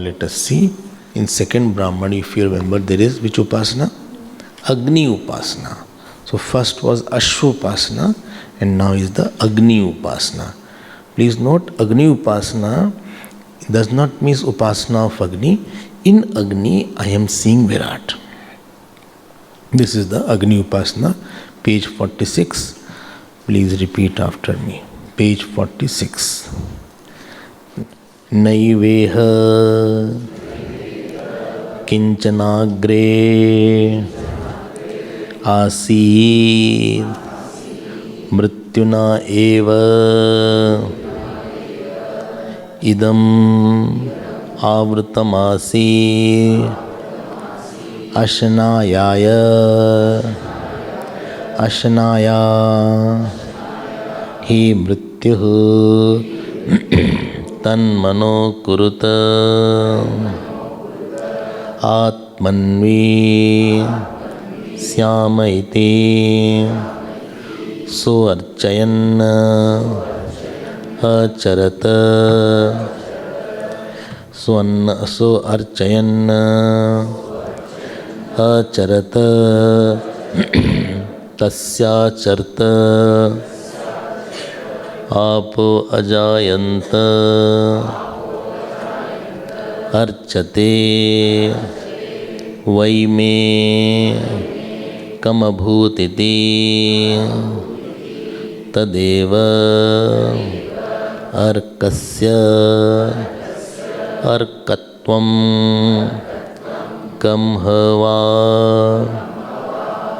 let us see. In second Brahman, if you remember, there is which Upasana? Agni Upasana. So first was Ashwa Upasana and now is the Agni Upasana. Please note, Agni Upasana does not mean Upasana of Agni. In Agni, I am seeing Virat. This is the Agni Upasana, page 46. Please repeat after me. Page 46. Naiveha Kinchanagre Asi Mrityuna Eva Idam Avritamasi Ashnayaya Ashnaya He Mrityuh Tanmano Kuruta Atmanvi Syamaiti So Archayan Acharata So Archayan Acharata Tasya Charta Apo Ajayanta Archate Vaime Kamabhutiti Tadeva Arkasya Arkatvam Kamhava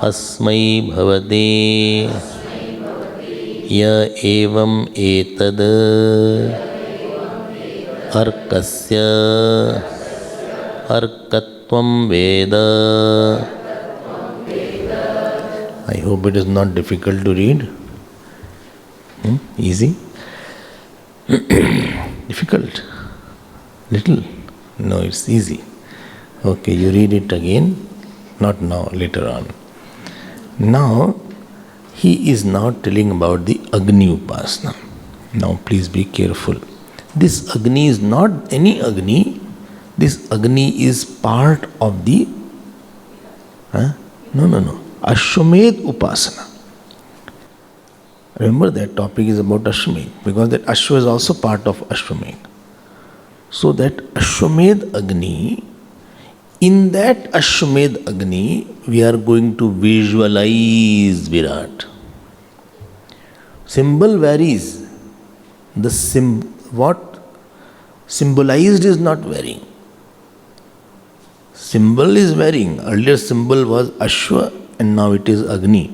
Asmai Bhavati Ya evam etad Arkasya Arkatvam Veda. I hope it is not difficult to read. Easy? Difficult? Little? No, it's easy. Okay, you read it again. Not now, later on. Now, he is now telling about the Agni Upasana. Now, please be careful. This Agni is not any Agni. This Agni is part of the Ashwamedh Upasana. Remember that topic is about Ashwamedh, because that Ashwa is also part of Ashwamedh. So that Ashwamedh Agni, in that Ashwamedh Agni, we are going to visualize Virat. Symbol varies. What symbolized is not varying. Symbol is varying. Earlier symbol was Ashwa and now it is Agni.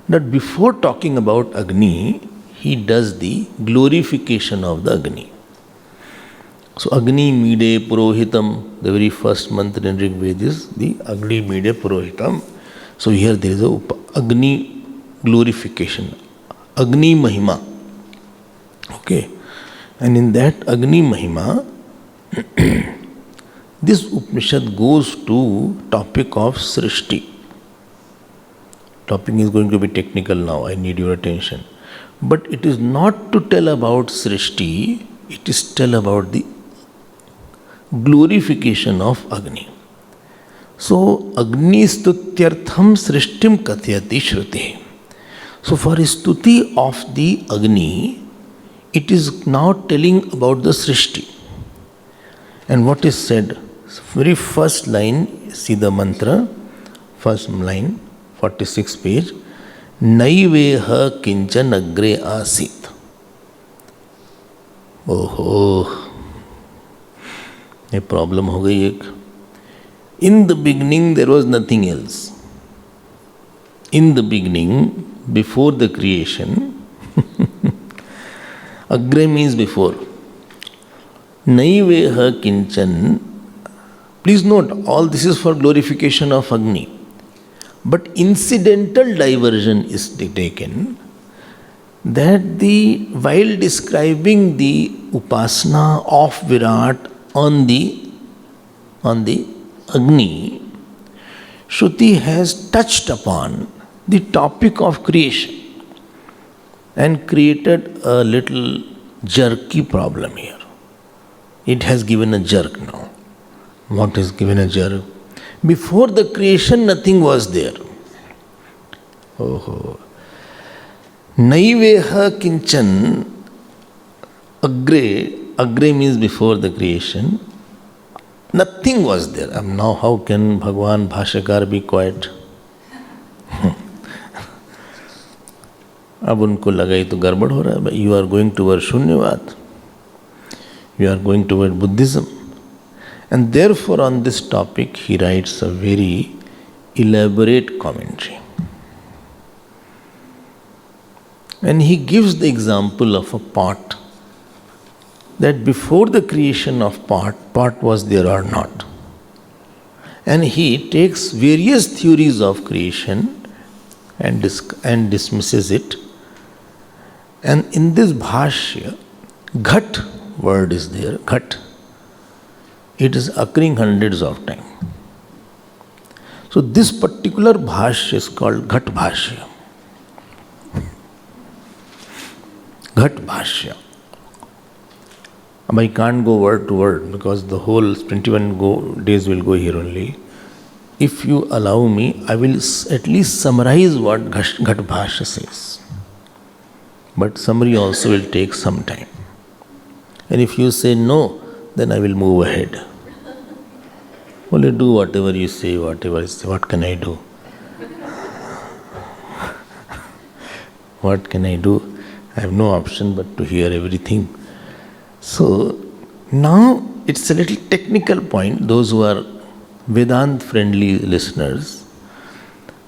But before talking about Agni, he does the glorification of the Agni. So Agni Mide Purohitam, the very first mantra in Rig Veda is the Agni Mide Purohitam. So here there is a Agni glorification, Agni Mahima. Okay. And in that Agni Mahima, this Upanishad goes to topic of Srishti. Topic is going to be technical now, I need your attention. But it is not to tell about Srishti, it is to tell about the glorification of Agni. So, Agni Stutyartham Srishtim Kathayati Shruti. So, for Stuti of the Agni, it is now telling about the Srishti. And what is said? Very first line, see the mantra, first line, 46th page. Naiveha Kinchan Agre Asit. Oh, a problem ho gayi ek. In the beginning there was nothing else. In the beginning, before the creation, Agre means before. Naiveha Kinchan. Please note, all this is for glorification of Agni. But incidental diversion is taken that while describing the Upasana of Virat on the Agni, Shruti has touched upon the topic of creation and created a little jerky problem here. it has given a jerk now. What has given a jerk? Before the creation, nothing was there. Oh. Naiveha kinchan agre means before the creation. Nothing was there. Now how can Bhagwan Bhashyakar be quiet? अब उनको लगा ये तो गड़बड़ हो रहा है. You are going toward शून्यवाद. You are going toward Buddhism. And therefore on this topic he writes a very elaborate commentary. And he gives the example of a pot. That before the creation of pot was there or not. And he takes various theories of creation and dismisses it. And in this bhashya, ghat word is there, ghat. It is occurring hundreds of times. So this particular bhashya is called ghat bhashya. Ghat bhashya. I can't go word to word because the whole 21 days will go here only. If you allow me, I will at least summarize what Ghat Bhashya says. But summary also will take some time. And if you say no, then I will move ahead. Only do whatever you say, what can I do? What can I do? I have no option but to hear everything. So now it's a little technical point. Those who are Vedant friendly listeners,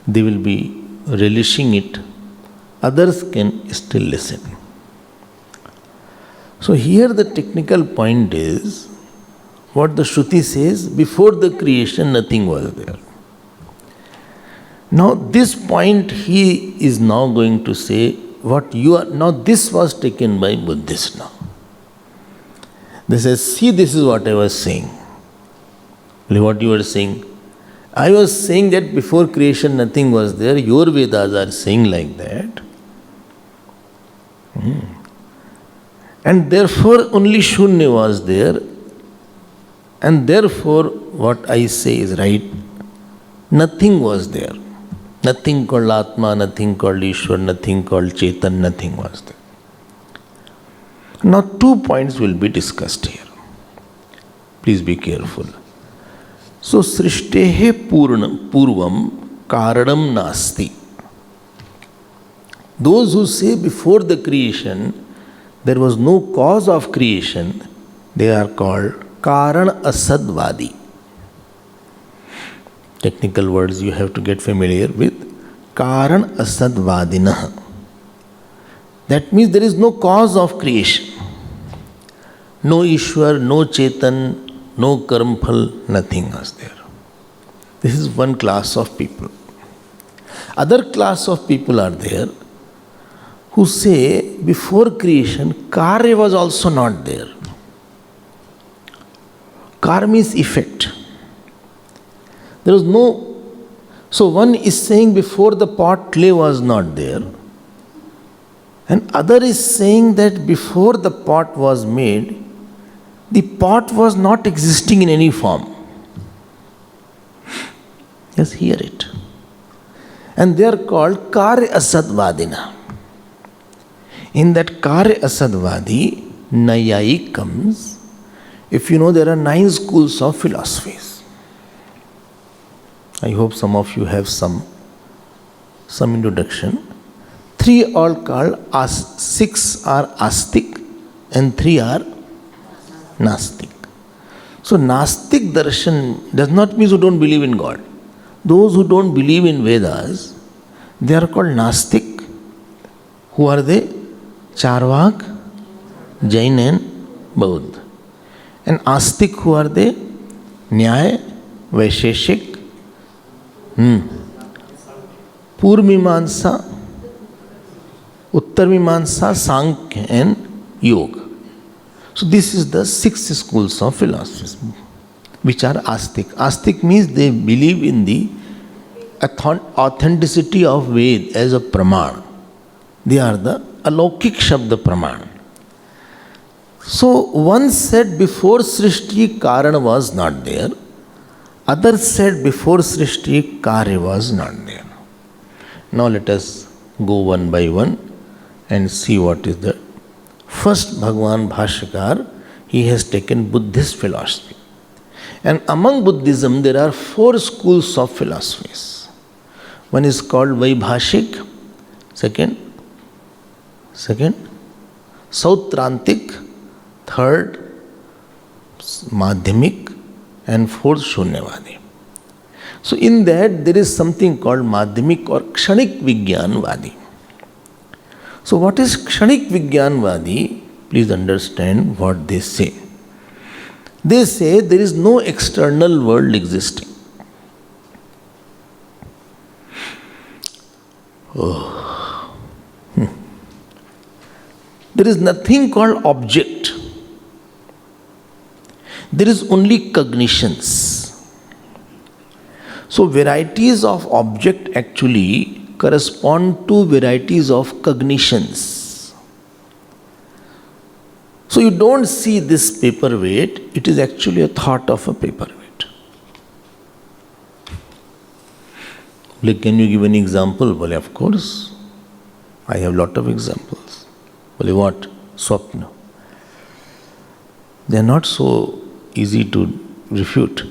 they will be relishing it. Others can still listen. So here the technical point is what the Shruti says, before the creation nothing was there. Now this point he is now going to say what you are, now this was taken by Buddhists now. They say, see, this is what I was saying. What you were saying? I was saying that before creation nothing was there. Your Vedas are saying like that. And therefore only Shunya was there. And therefore what I say is right. Nothing was there. Nothing called Atma, nothing called Ishwar, nothing called Chetan, nothing was there. Now 2 points will be discussed here. Please be careful. So, Srishtehe Purvam Karanam Nasti. Those who say before the creation there was no cause of creation, they are called Karan Asadvadi. Technical words you have to get familiar with. Karan Asadvadinah. That means there is no cause of creation. No Ishwar, no Chetan, no Karmphal, nothing was there. This is one class of people. Other class of people are there who say before creation, Karya was also not there. Karma means effect. There was no. So one is saying before the pot clay was not there. And other is saying that before the pot was made, the pot was not existing in any form. Just hear it. And they are called Karya Asadvadina. In that Karya Asadvadi, Nayayik comes. If you know, there are 9 schools of philosophies. I hope some of you have some introduction. 3 are called, 6 are Astik and 3 are Nastik. So Nastik darshan does not mean who don't believe in God. Those who don't believe in Vedas, they are called Nastik. Who are they? Charvak, Jain and Bauddha. And Astik, who are they? Nyaya, Vaisheshik, Purvamimamsa, Uttarmimamsa, Sankhya and Yoga. So this is the 6 schools of philosophy, which are Astik. Astik means they believe in the authenticity of Ved as a Praman. They are the Alaukik Shabda Praman. So one said before Srishti Karana was not there. Others said before Srishti Karya was not there. Now let us go one by one and see what is the first Bhagwan Bhashyakar. He has taken Buddhist philosophy. And among Buddhism there are 4 schools of philosophies. One is called Vaibhashik, second Sautrantik, third Madhyamik, and fourth Shunyavadi. So in that there is something called Madhyamik or Kshanik Vigyanvadi. So what is Kshanik Vigyanvadi? Please understand what they say. They say there is no external world existing. There is nothing called object. There is only cognitions. So varieties of object actually correspond to varieties of cognitions. So you don't see this paperweight, it is actually a thought of a paperweight. Like, can you give an example? Well, of course. I have lot of examples. Well, what? Swapna. They are not so easy to refute.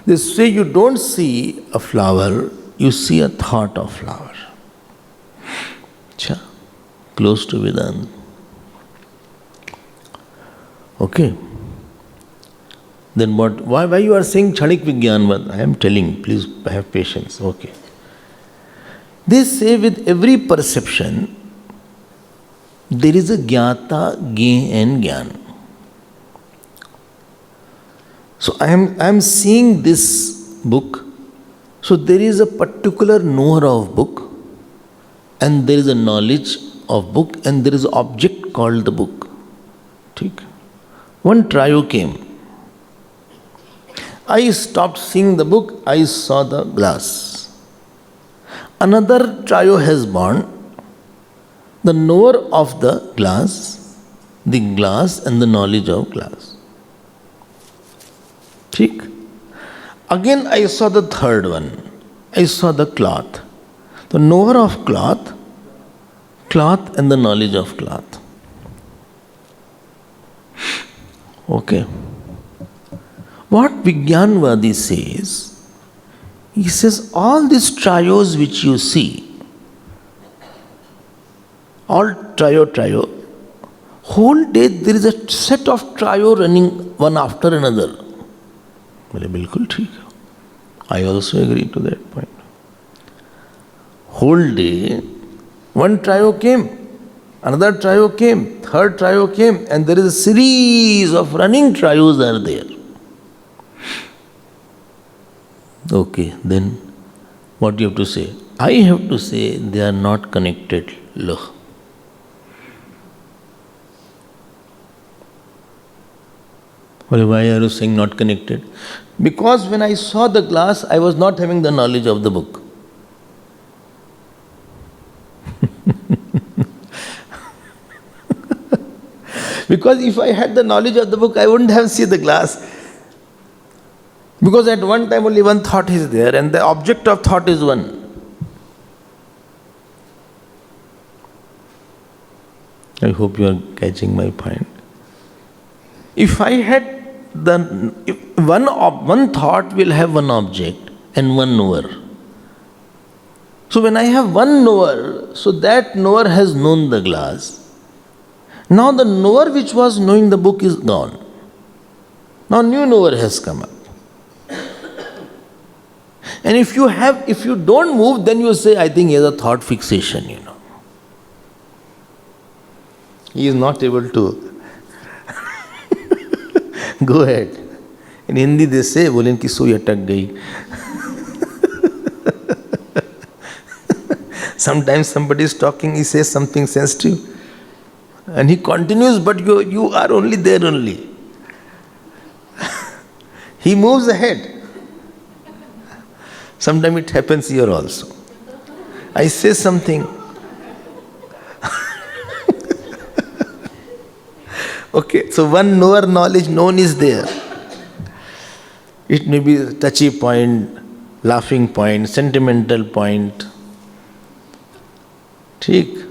They say you don't see a flower, you see a thought of flower. Close to Vedanta. Okay. Then what? Why you are saying Kshanik Vigyanvad? I am telling, please have patience. Okay. They say with every perception, there is a Jnata, Gye and Gyan. So I am seeing this book. So there is a particular knower of book, and there is a knowledge of book, and there is an object called the book. ठीक? One trio came. I stopped seeing the book, I saw the glass. Another trio has born, the knower of the glass and the knowledge of glass. ठीक? Again I saw the third one. I saw the cloth. The knower of cloth and the knowledge of cloth. Okay. What Vigyanvadi says, he says all these trios which you see, all trio, whole day there is a set of trio running one after another. बोले बिल्कुल ठीक है. I also agree to that point. Whole day, one trio came, another trio came, third trio came, and there is a series of running trios are there. Okay, then what do you have to say? I have to say they are not connected. Look. Well, why are you saying not connected? Because when I saw the glass, I was not having the knowledge of the book. Because if I had the knowledge of the book, I wouldn't have seen the glass. Because at one time only one thought is there, and the object of thought is one. I hope you are catching my point. If I had one thought will have one object and one knower. So when I have one knower, so that knower has known the glass. Now the knower which was knowing the book is gone. Now new knower has come up. And if you don't move, then you say, I think he has a thought fixation, He is not able to. Go ahead. In Hindi they say, बोले इनकी सुई अटक गई. Sometimes somebody is talking, he says something sensitive, and he continues, but you are only there only. He moves ahead. Sometimes it happens here also. I say something. Okay, so one knower knowledge known is there. It may be a touchy point, laughing point, sentimental point. ठीक.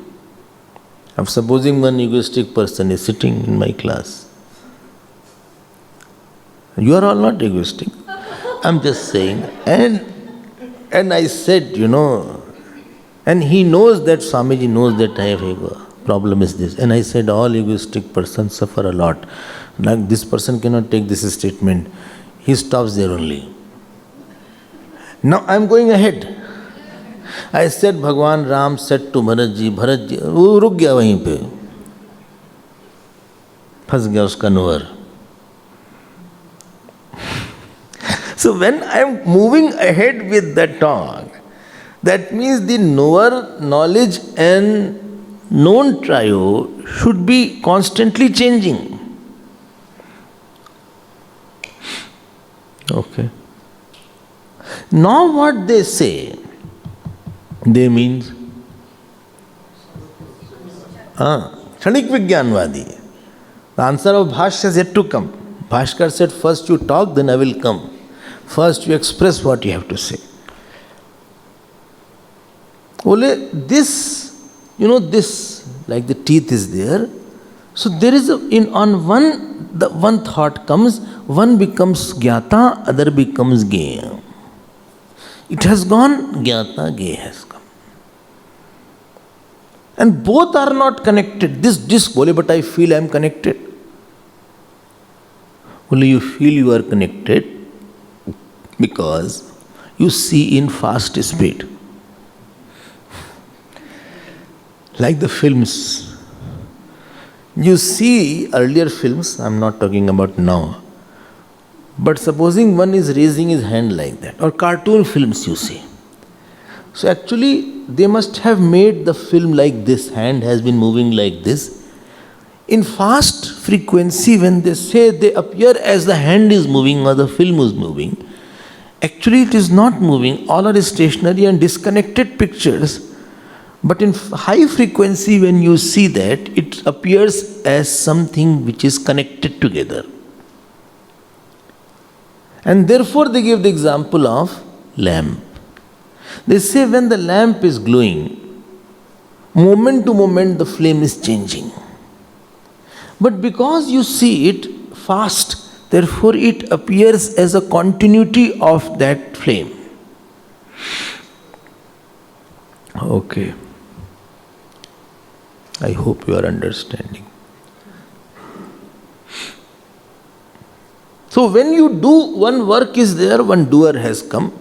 I'm supposing one egoistic person is sitting in my class. You are all not egoistic. I'm just saying. And I said, and he knows that Swamiji knows that I have ego. Problem is this. And I said, all egoistic persons suffer a lot. Like this person cannot take this statement. He stops there only. Now I'm going ahead. I said, Bhagwan Ram said to Bharat ji, वो रुक गया वहीं पे, फंस गया उसका knower. So when I am moving ahead with the talk, that means the knower, knowledge and known trio should be constantly changing. Okay. Now what they say, they means Kshanik Vigyanvadi. The answer of Bhashya is yet to come. Bhaskar said, first you talk, then I will come. First you express what you have to say. Ole, this, this, like the teeth is there. So there is one thought comes, one becomes Gyata, other becomes Geya. It has gone, Gyata, Geya has come. And both are not connected. This disc, but I feel I am connected. Only you feel you are connected because you see in fast speed. Like the films. You see earlier films, I am not talking about now. But supposing one is raising his hand like that, or cartoon films you see. So actually they must have made the film like this, hand has been moving like this. In fast frequency, when they say they appear as the hand is moving or the film is moving, actually it is not moving, all are stationary and disconnected pictures. But in high frequency, when you see that, it appears as something which is connected together. And therefore they give the example of lamp. They say when the lamp is glowing, moment to moment the flame is changing. But because you see it fast, therefore it appears as a continuity of that flame. Okay. I hope you are understanding. So when you do, one work is there, one doer has come.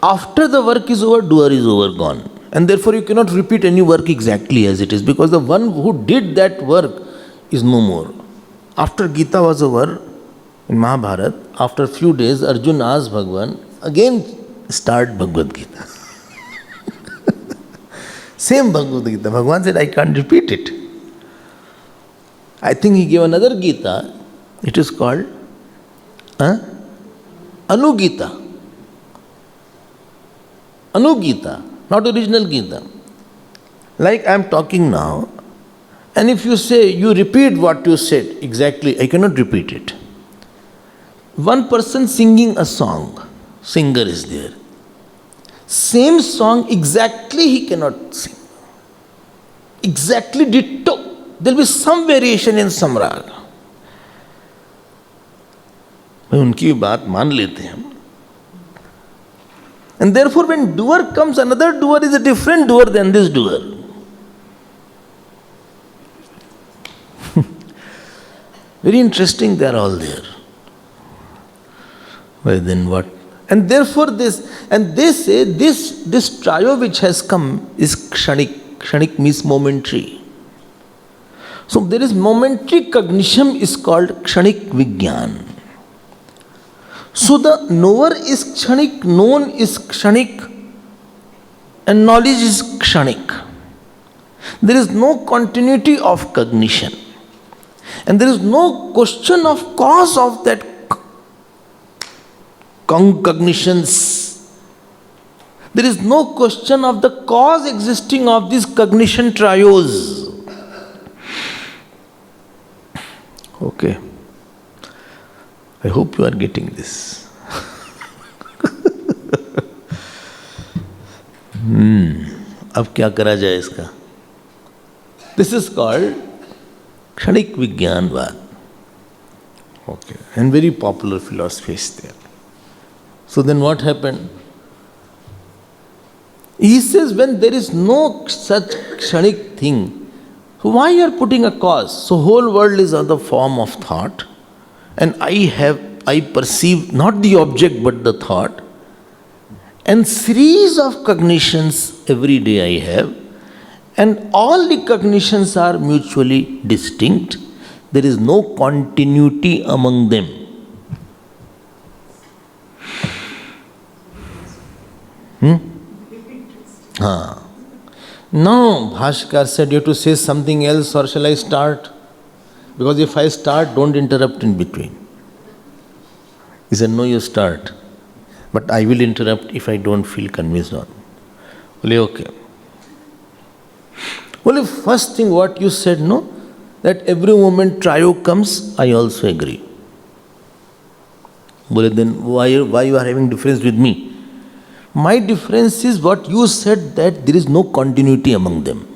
After the work is over, doer is over, gone. And therefore you cannot repeat any work exactly as it is, because the one who did that work is no more. After Gita was over, in Mahabharata, after a few days, Arjun asked Bhagwan, again start Bhagavad Gita. Same Bhagavad Gita. Bhagwan said, I can't repeat it. I think he gave another Gita. It is called Anugita. Anugita, not original Gita. Like I am talking now, and if you say, you repeat what you said exactly, I cannot repeat it. One person singing a song, singer is there. Same song exactly he cannot sing. Exactly ditto. There will be some variation in some rag. उनकी बात मान लेते हैं. And therefore when doer comes, another doer is a different doer than this doer. Very interesting, they are all there. Well then what? And therefore they say this trio which has come is kshanik. Kshanik means momentary. So there is momentary cognition is called kshanik vigyan. So the knower is kshanik, known is kshanik, and knowledge is kshanik. There is no continuity of cognition. And there is no question of cause of that cognitions. There is no question of the cause existing of these cognition trios. Okay. I hope you are getting this. अब क्या करा जाए इसका? This is called क्षणिक विज्ञानवाद. Okay. And very popular philosophy is there. So then what happened? He says when there is no such kshanik thing, so why you are putting a cause? So whole world is on the form of thought, and I perceive not the object but the thought, and series of cognitions every day I have, and all the cognitions are mutually distinct. There is no continuity among them. No, Bhashkar said you have to say something else, or shall I start? Because if I start, don't interrupt in between. He said, no, you start. But I will interrupt if I don't feel convinced on. Well, okay. Well, first thing what you said, no, that every moment triumph comes, I also agree. Well, then why you are having difference with me? My difference is what you said, that there is no continuity among them.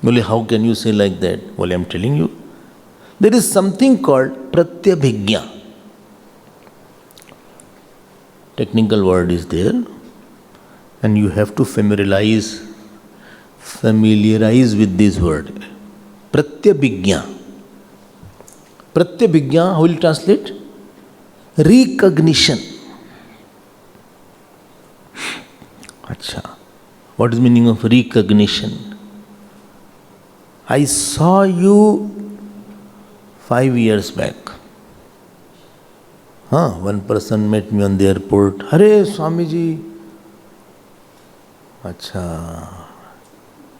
Well, how can you say like that? Well, I am telling you. There is something called pratyabhigya. Technical word is there, and you have to familiarize with this word. Pratyabhigya. Pratyabhigya, how will you translate? Recognition. Acha. What is the meaning of recognition? I saw you 5 years back. One person met me on the airport. Hare Swamiji. Acha.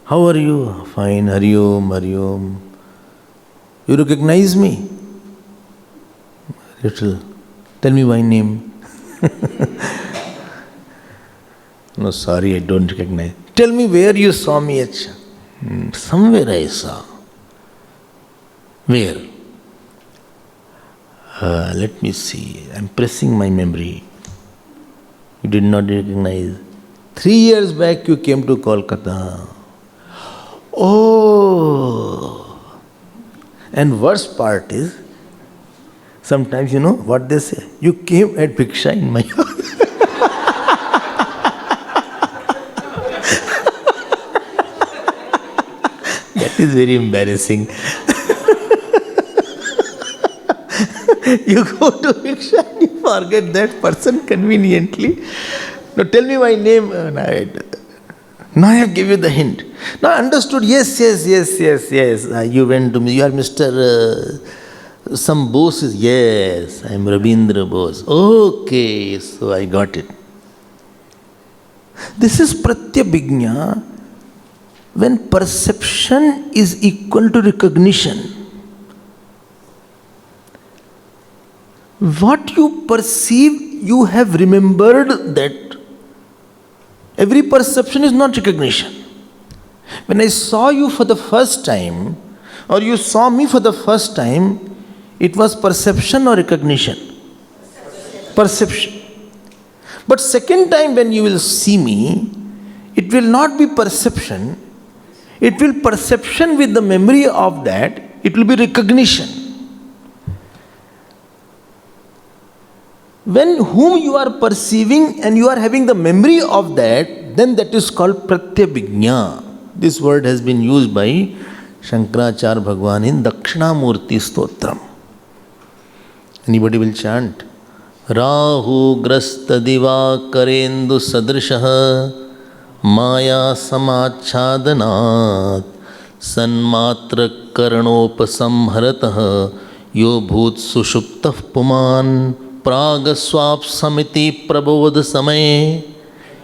How are you? Fine. Hariom, Hariom. You recognize me? Little. Tell me my name. No, sorry, I don't recognize. Tell me where you saw me. Acha. Somewhere I saw. Where? Let me see. I'm pressing my memory. You did not recognize. 3 years back you came to Kolkata. Oh. And worst part is, sometimes you know what they say? You came at Bhiksha in my house. That is very embarrassing. You go to Bhiksha and you forget that person conveniently. Now tell me my name. Now I give you the hint. Now I understood. Yes. You went to me. You are Mr. Some Bose. Yes, I am Rabindra Bose. Okay, so I got it. This is pratyabhigya, when perception is equal to recognition. What you perceive, you have remembered that. Every perception is not recognition. When I saw you for the first time, or you saw me for the first time, it was perception or recognition? Perception. But second time when you will see me, it will not be perception. It will perception with the memory of that. It will be recognition. When whom you are perceiving and you are having the memory of that, then that is called pratyabhigya. This word has been used by Shankaracharya Bhagwan in Dakshinamurti Stotram. Anybody will chant? Rahu grasta diva karendu sadrishaha maya samachhadanat sanmatra karanopasamharataha yo bhut sushuptah puman प्रागस्वाप समिति प्रबोध समय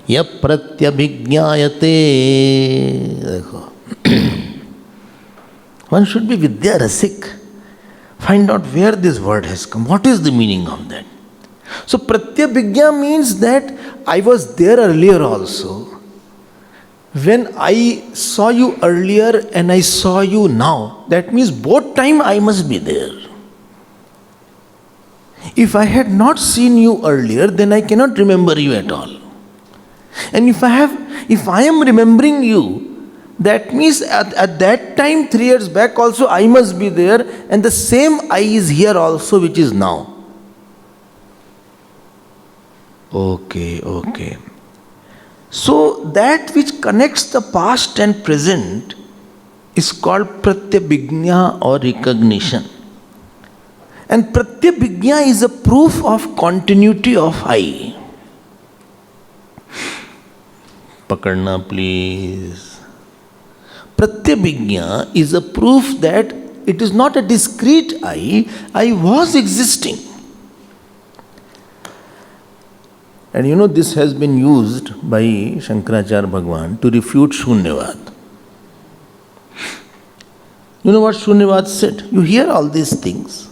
य प्रत्यभिज्ञायते. देखो, one should be vidya rasik. Find out where this word has come. What is the meaning of that? So pratyabhigya means that I was there earlier also, when I saw you earlier and I saw you now, that means both time I must be there. If I had not seen you earlier, then I cannot remember you at all. And if I am remembering you, that means at that time 3 years back also I must be there, and the same I is here also, which is now. Okay. So that which connects the past and present is called pratyabhijna or recognition. And pratyabhijna is a proof of continuity of I. Pakadna, please. Pratyabhijna is a proof that it is not a discrete I was existing. And you know, this has been used by Shankaracharya Bhagwan to refute Shunyavad. You know what Shunyavad said? You hear all these things.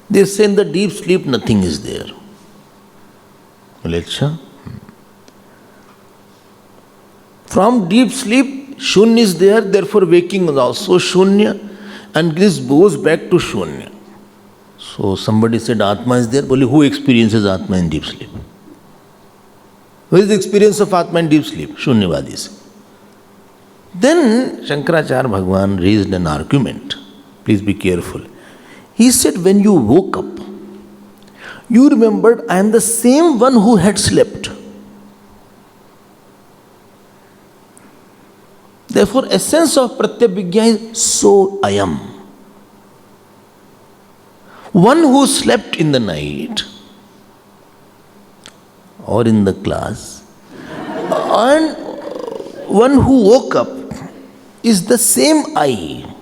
They say in the deep sleep nothing is there. From deep sleep, Shunya is there, therefore waking is also Shunya, and this goes back to Shunya. So somebody said Atma is there. Who experiences Atma in deep sleep? What is the experience of Atma in deep sleep? Shunyavadis. Then Shankaracharya Bhagwan raised an argument. Please be careful. He said, when you woke up, you remembered, I am the same one who had slept. Therefore, essence of pratyabhijna is so I am. One who slept in the night or in the class, and one who woke up is the same I.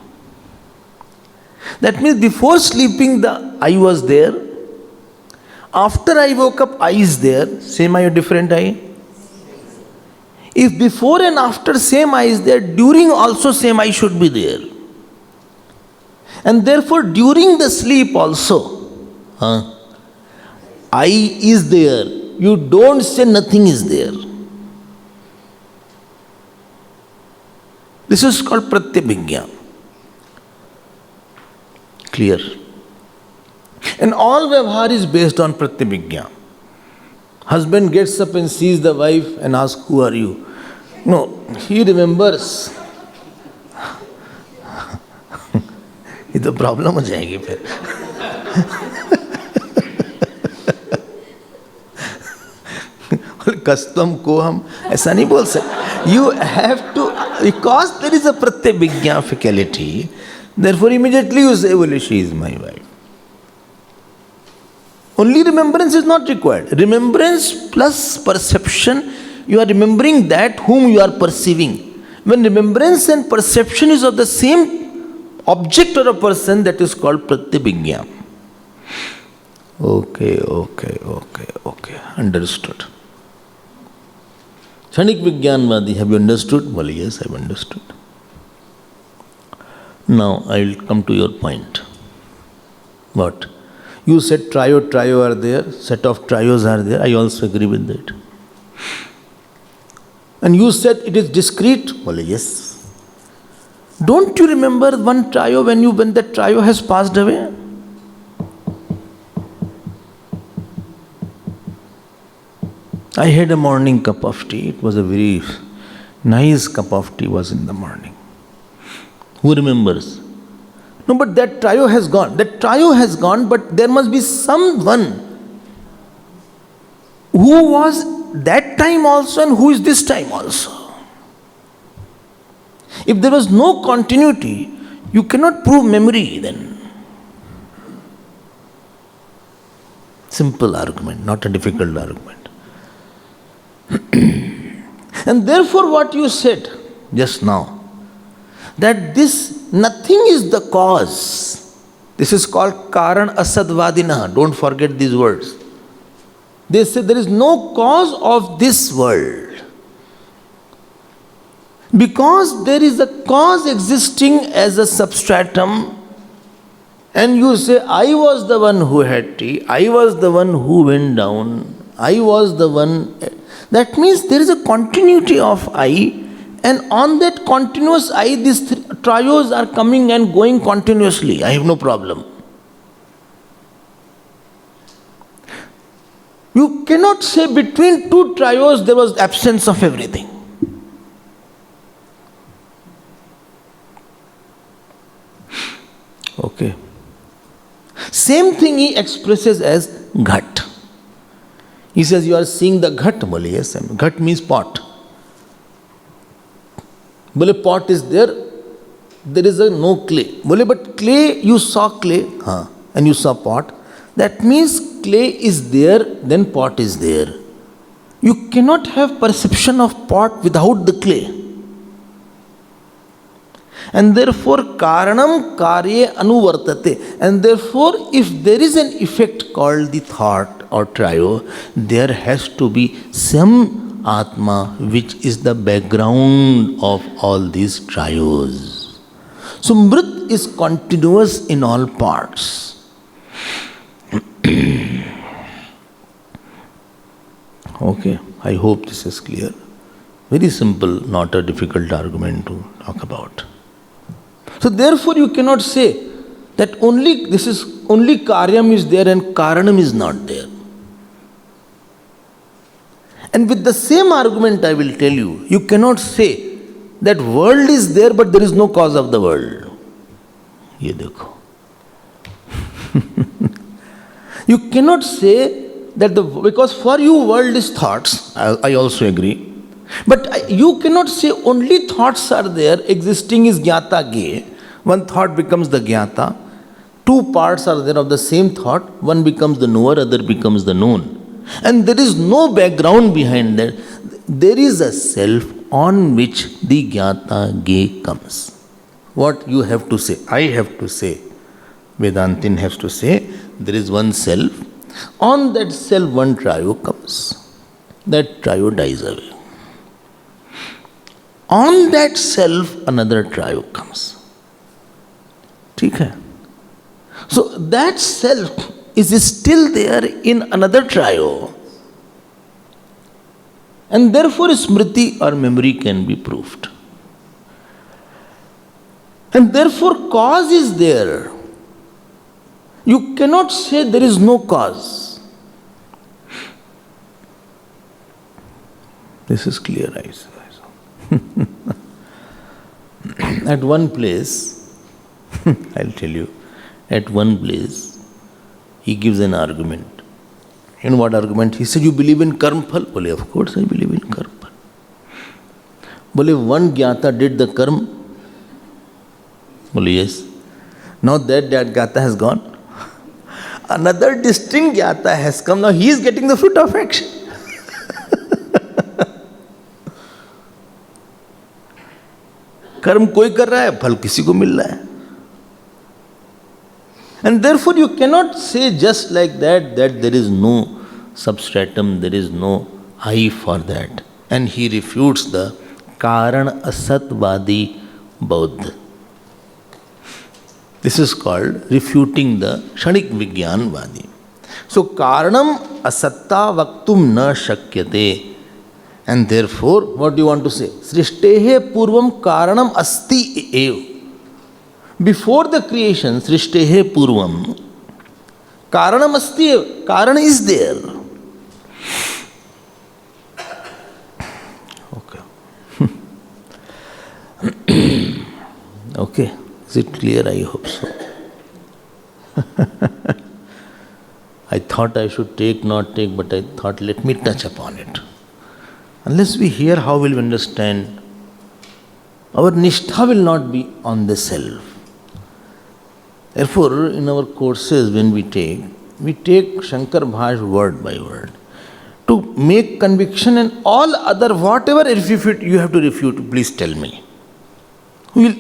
That means before sleeping the I was there. After I woke up, I is there. Same I or different I? If before and after same I is there, during also same I should be there. And therefore during the sleep also, I is there. You don't say nothing is there. This is called pratyabhijna. Clear? And all vyavahar is based on pratyabhijna. Husband gets up and sees the wife and asks, who are you? No, he remembers. ये तो problem हो जाएगी फिर. कस्तम को हम ऐसा नहीं बोल सकते. You have to, because there is a pratyabhijna faculty, therefore immediately you say, well, she is my wife. Only remembrance is not required. Remembrance plus perception, you are remembering that whom you are perceiving. When remembrance and perception is of the same object or a person, that is called pratyabhijna. Okay. Understood. Kshanik Vijnanvadi, have you understood? Well, yes, I have understood. Now, I will come to your point. What? You said trio are there, set of trios are there. I also agree with that. And you said it is discrete. Well, yes. Don't you remember one trio when that trio has passed away? I had a morning cup of tea. It was a very nice cup of tea was in the morning. Who remembers? No, but that trio has gone. That trio has gone, but there must be someone who was that time also and who is this time also. If there was no continuity, you cannot prove memory then. Simple argument, not a difficult argument. And therefore what you said just now, that this nothing is the cause. This is called Karan Asadvadina. Don't forget these words. They say there is no cause of this world. Because there is a cause existing as a substratum, and you say, I was the one who had tea, I was the one who went down, I was the one. That means there is a continuity of I, And on that continuous I, these trios are coming and going continuously. I have no problem. You cannot say between two trios there was absence of everything. Okay. Same thing he expresses as ghat. He says, you are seeing the ghat. Bole, yes, ghat means pot. Bole, pot is there is no clay. Bole, but clay, you saw clay, and you saw pot. That means clay is there, then pot is there. You cannot have perception of pot without the clay. And therefore, karanam karye anuvartate. And therefore, if there is an effect called the thought or trio, there has to be some Atma which is the background of all these trios. So, Mrit is continuous in all parts. Okay, I hope this is clear. Very simple, not a difficult argument to talk about. So therefore you cannot say that only karyam is there and karanam is not there. And with the same argument I will tell you, you cannot say that world is there but there is no cause of the world. Ye dekho. You cannot say that because for you world is thoughts, I also agree. But you cannot say only thoughts are there, existing is jnata ge. One thought becomes the jnata. Two parts are there of the same thought. One becomes the knower, other becomes the known. And there is no background behind that. There is a self on which the jnata ge comes. What you have to say? I have to say. Vedantin has to say, there is one self. On that self, one trio comes. That trio dies away. On that self, another trio comes. ठीक है? So that self is still there in another trio. And therefore smriti or memory can be proved. And therefore cause is there. You cannot say there is no cause. This is clear, I say. At one place, I'll tell you, at one place, he gives an argument. In what argument? He said, you believe in karmphal? Bole, of course I believe in karmphal. Bole, one jnata did the karma? Bole, yes. Now that jnata has gone. Another distinct jnata has come. Now he is getting the fruit of action. कर्म कोई कर रहा है, फल किसी को मिल रहा है. And therefore you cannot say just like that there is no substratum, there is no I for that. And he refutes the Karan Asatvadi Bauddha. This is called refuting the Kshanik Vigyanvadi. So Karanam Asatta Vaktum Na Shakyate. And therefore, what do you want to say? Srishtehe Purvam Karanam Asti Ev. Before the creation, Srishtehe Purvam Karanam Asti Ev. Karana is there. Okay. Okay. Is it clear? I hope so. I thought I should not take, but I thought let me touch upon it. Unless we hear, how will we understand? Our nishtha will not be on the self. Therefore, in our courses when we take Shankar Bhash word by word. To make conviction and all other, whatever you have to refute, please tell me. We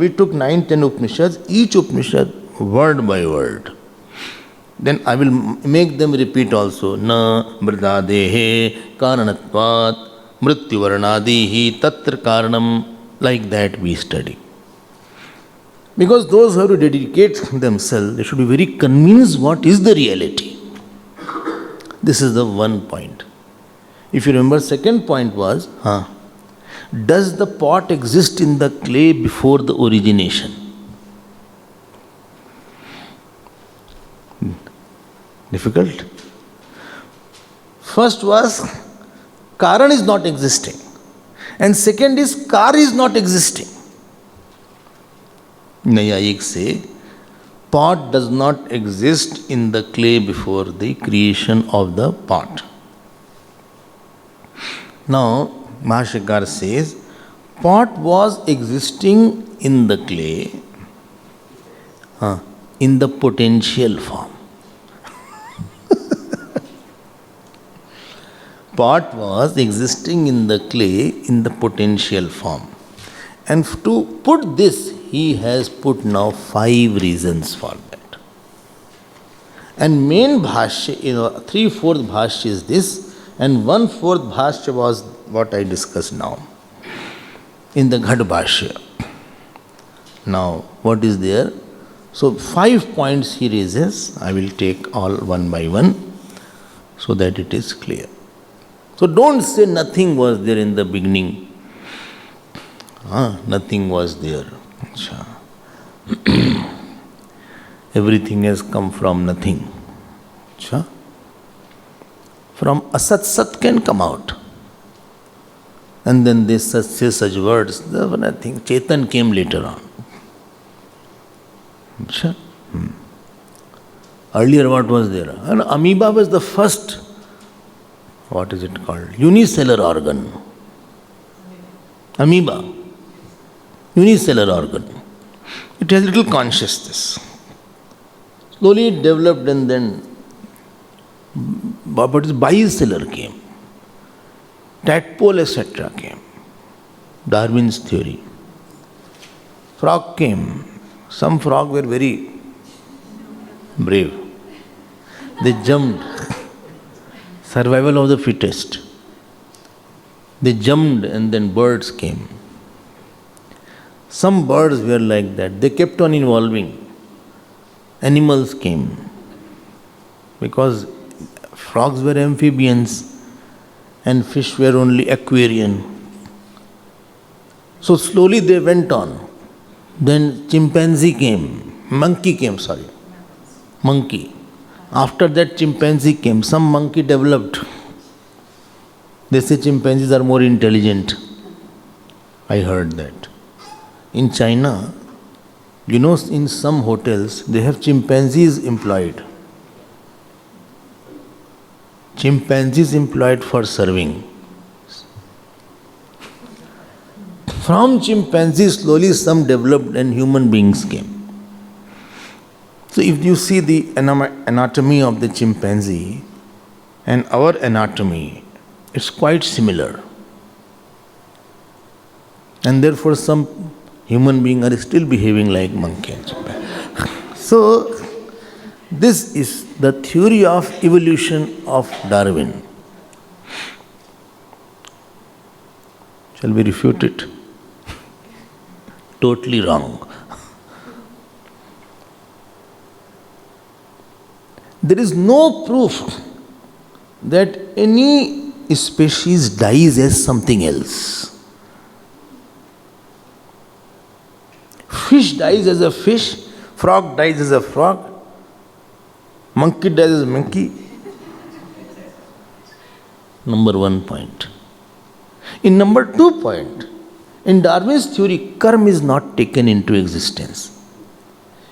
took 9-10 Upanishads, each Upanishad word by word. Then I will make them repeat also. Na mridadehe karanatvat mrityu-varnadihi tatra karanam. Like that we study. Because those who have to dedicate themselves, they should be very convinced what is the reality. This is the one point. If you remember, second point was, Does the pot exist in the clay before the origination? Difficult. First was Karan is not existing. And second is car is not existing. Nayayik say pot does not exist in the clay before the creation of the pot. Now, Mahashikar says, pot was existing in the clay in the potential form. Pot was existing in the clay in the potential form. And to put this, he has put now 5 reasons for that. And main bhashya, 3/4 bhashya is this, and 1/4 bhashya was what I discussed now in the Ghat bhashya. Now, what is there? So, 5 points he raises. I will take all one by one so that it is clear. So, don't say nothing was there in the beginning. Nothing was there. Everything has come from nothing. From asat, sat can come out. And then they say such words, there were nothing. Chetan came later on. Earlier what was there? And amoeba was the first, what is it called? Unicellular organ. Amoeba. Unicellular organ. It has little consciousness. Slowly it developed and then but bicellular came. Tadpole etc. came. Darwin's theory. Frog came. Some frogs were very brave. They jumped. Survival of the fittest. They jumped and then birds came. Some birds were like that. They kept on evolving. Animals came. Because frogs were amphibians and fish were only aquarian. So slowly they went on. Then chimpanzee came. Monkey. After that chimpanzee came. Some monkey developed. They say chimpanzees are more intelligent. I heard that. In China, in some hotels, they have chimpanzees employed. Chimpanzees employed for serving. From chimpanzees, slowly some developed and human beings came. So if you see the anatomy of the chimpanzee and our anatomy, it's quite similar. And therefore some human beings are still behaving like monkey and chimpanzee. So this is the theory of evolution of Darwin. Shall we refute it? Totally wrong. There is no proof that any species dies as something else. Fish dies as a fish, frog dies as a frog, monkey dies as a monkey. Number 1 point. In number 2 point, in Darwin's theory, karma is not taken into existence.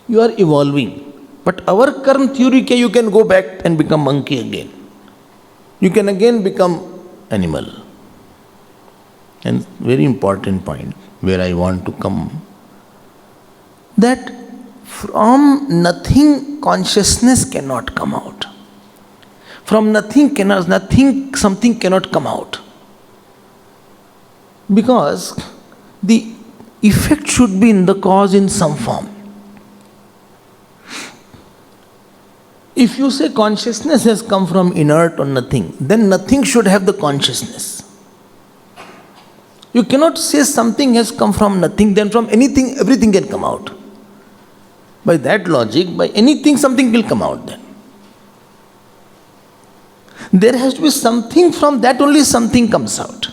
You are evolving. But our karma theory, you can go back and become monkey again. You can again become animal. And very important point where I want to come, that from nothing consciousness cannot come out. From nothing something cannot come out. Because the effect should be in the cause in some form. If you say consciousness has come from inert or nothing, then nothing should have the consciousness. You cannot say something has come from nothing, then from anything, everything can come out. By that logic, by anything, something will come out then. There has to be something, from that only something comes out.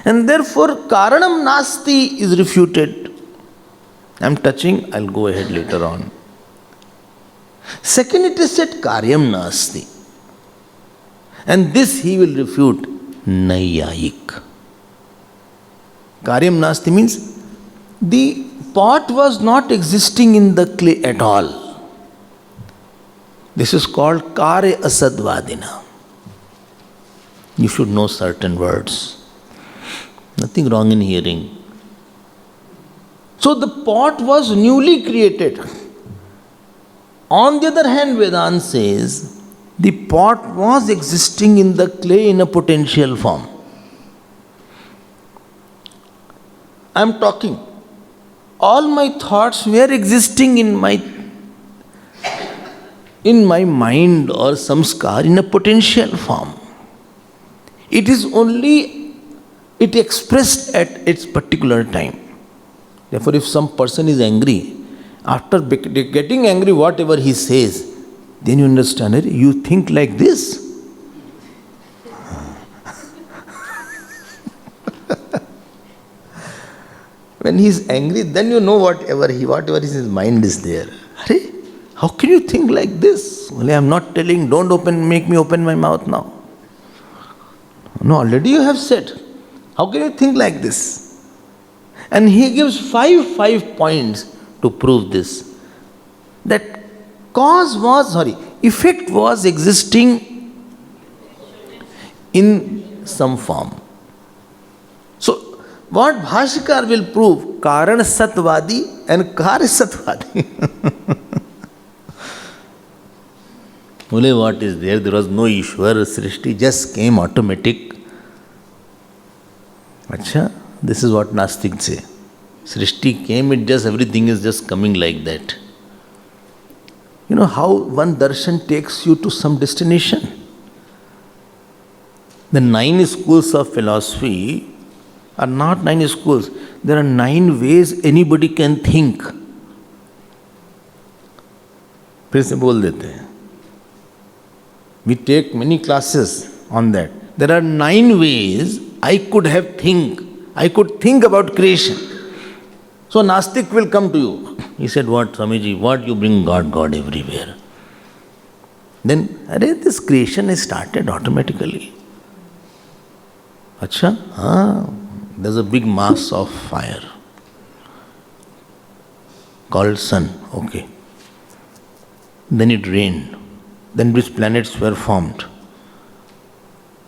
And therefore, Karanam Nasti is refuted. I'm touching, I'll go ahead later on. Second, it is said Karyam Nasti. And this he will refute Naiyayik. Karyam Nasti means the pot was not existing in the clay at all. This is called Karya Asadvadina. You should know certain words. Nothing wrong in hearing. So the pot was newly created. On the other hand, Vedanta says the pot was existing in the clay in a potential form. I am talking. All my thoughts were existing in my mind or samskar in a potential form. It is only it expressed at its particular time. Therefore, if some person is angry, after getting angry, whatever he says, then you understand it. You think like this. When he is angry, then you know whatever is his mind is there. Arey, how can you think like this? Well, I am not telling, don't make me open my mouth now. No, already you have said. How can you think like this? And he gives five points to prove this. That effect was existing in some form. So, what Bhashikar will prove, Karan Satvadi and Karya Satvadi. Only what is there? There was no Ishwar, Srishti just came automatic. Acha, this is what Nastiks say. Srishti came, everything is just coming like that. You know how one darshan takes you to some destination? The 9 schools of philosophy are not 9 schools. There are 9 ways anybody can think. फिर से बोल देते हैं. We take many classes on that. There are 9 ways I could think about creation. So Nastik will come to you. He said, what, Swamiji, what you bring God everywhere? Then, this creation is started automatically. Acha? There's a big mass of fire called sun. Okay. Then it rained. Then which planets were formed.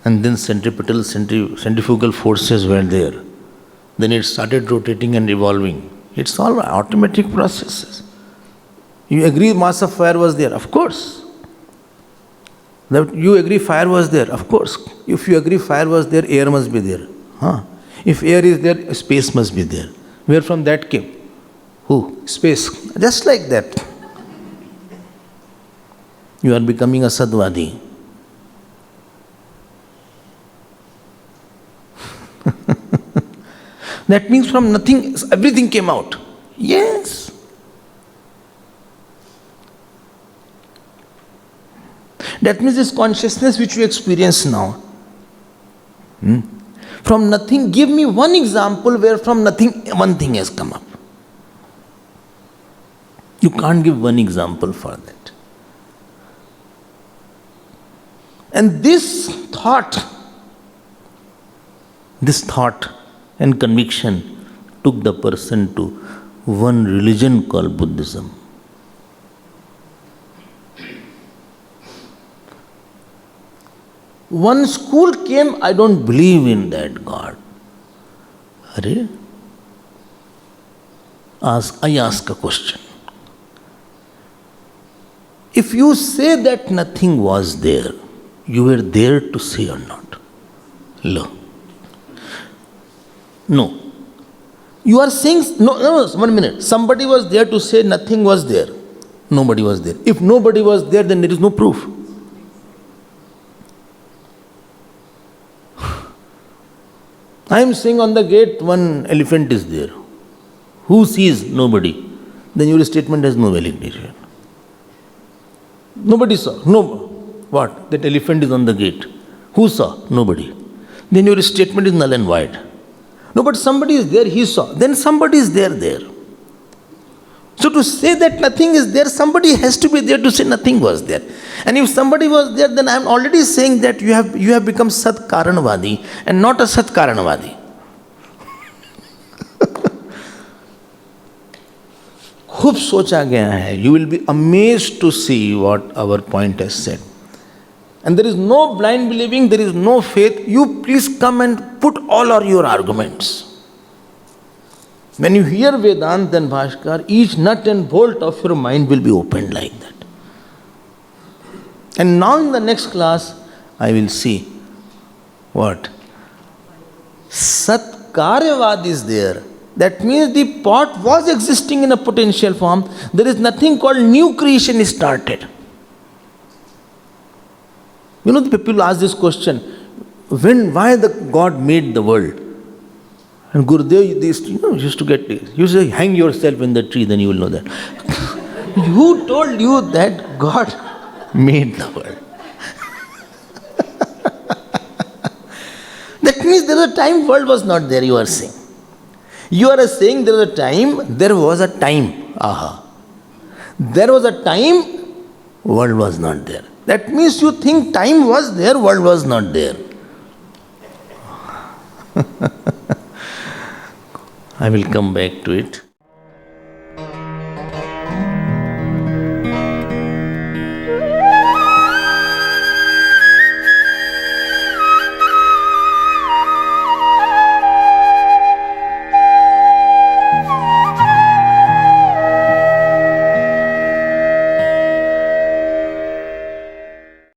And then centrifugal forces were there. Then it started rotating and evolving. It's all automatic processes. You agree mass of fire was there? Of course. You agree fire was there? Of course. If you agree fire was there, air must be there. If air is there, space must be there. Where from that came? Who? Space. Just like that. You are becoming a Sadvadi. That means from nothing, everything came out. Yes. That means this consciousness which we experience now. From nothing, give me one example where from nothing, one thing has come up. You can't give one example for that. And this thought and conviction took the person to one religion called Buddhism. One school came, I don't believe in that God. I ask a question. If you say that nothing was there, you were there to say or not? No. You are saying, no, 1 minute. Somebody was there to say nothing was there. Nobody was there. If nobody was there, then there is no proof. I am saying on the gate one elephant is there. Who sees? Nobody. Then your statement has no validity. Nobody saw. No. What? That elephant is on the gate. Who saw? Nobody. Then your statement is null and void. No, but somebody is there, he saw. Then somebody is there. So to say that nothing is there, somebody has to be there to say nothing was there. And if somebody was there, then I am already saying that you have become Sat Karanvadi and not a Sat Karanvadi. खूब सोचा गया है. You will be amazed to see what our point has said. And there is no blind believing, there is no faith. You please come and put all your arguments. When you hear Vedanta and Bhaskar, each nut and bolt of your mind will be opened like that. And now in the next class, I will see what? Satkaryavad is there. That means the pot was existing in a potential form. There is nothing called new creation started. You know, the people ask this question, why the God made the world? And Gurudev used to get this. You say, hang yourself in the tree, then you will know that. Who told you that God made the world? That means there was a time world was not there, you are saying. You are saying there was a time, there was a time. Aha. There was a time, world was not there. That means you think time was there, world was not there. I will come back to it.